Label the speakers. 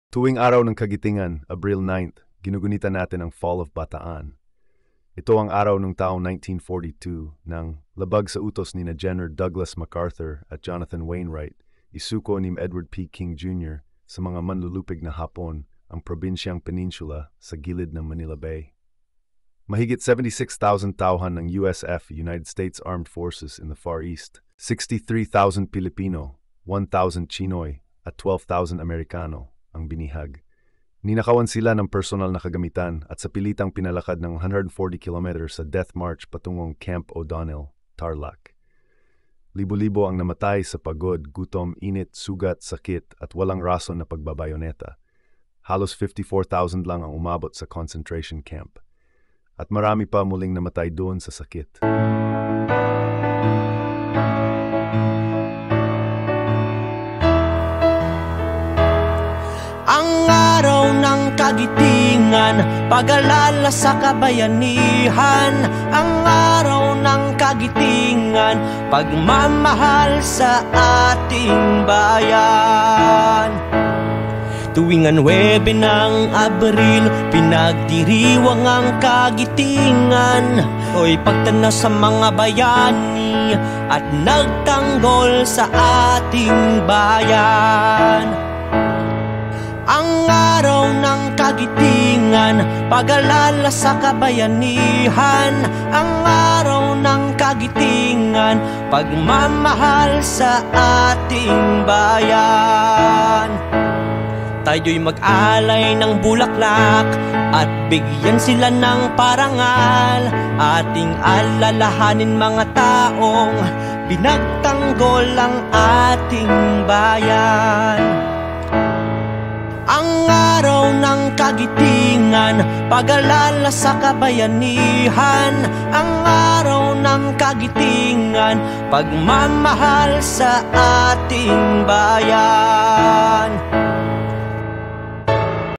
Speaker 1: Tuwing araw ng Kagitingan, Abril 9th, ginugunita natin ang Fall of Bataan. Ito ang araw ng taong 1942 nang labag sa utos ni na General Douglas MacArthur at Jonathan Wainwright, isuko ni Edward P. King Jr. sa mga manlulupig na Hapon ang probinsyang Peninsula sa gilid ng Manila Bay. Mahigit 76,000 tauhan ng USF, United States Armed Forces in the Far East, 63,000 Pilipino, 1,000 Chinoy at 12,000 Amerikano ang binihag. Ninakawan sila ng personal na kagamitan at sa pilitang pinalakad ng 140 kilometers sa Death March patungong Camp O'Donnell, Tarlac. Libo-libo ang namatay sa pagod, gutom, init, sugat, sakit at walang rason na pagbabayoneta. Halos 54,000 lang ang umabot sa concentration camp. At marami pa muling namatay doon sa sakit.
Speaker 2: Ang araw ng kagitingan, pag-alala sa kabayanihan. Ang araw ng kagitingan, pagmamahal sa ating bayan. Tuwing 9 ng Abril, pinagdiriwang ang kagitingan. Oy, pagtanaw sa mga bayani at nagtanggol sa ating bayan. Ang araw ng kagitingan, pag-alala sa kabayanihan. Ang araw ng kagitingan, pagmamahal sa ating bayan. Tayo'y mag-alay ng bulaklak at bigyan sila ng parangal. Ating alalahanin mga taong pinagtanggol ang ating bayan. Ang araw ng kagitingan, pag-alala sa kabayanihan. Ang araw ng kagitingan, pagmamahal sa ating bayan.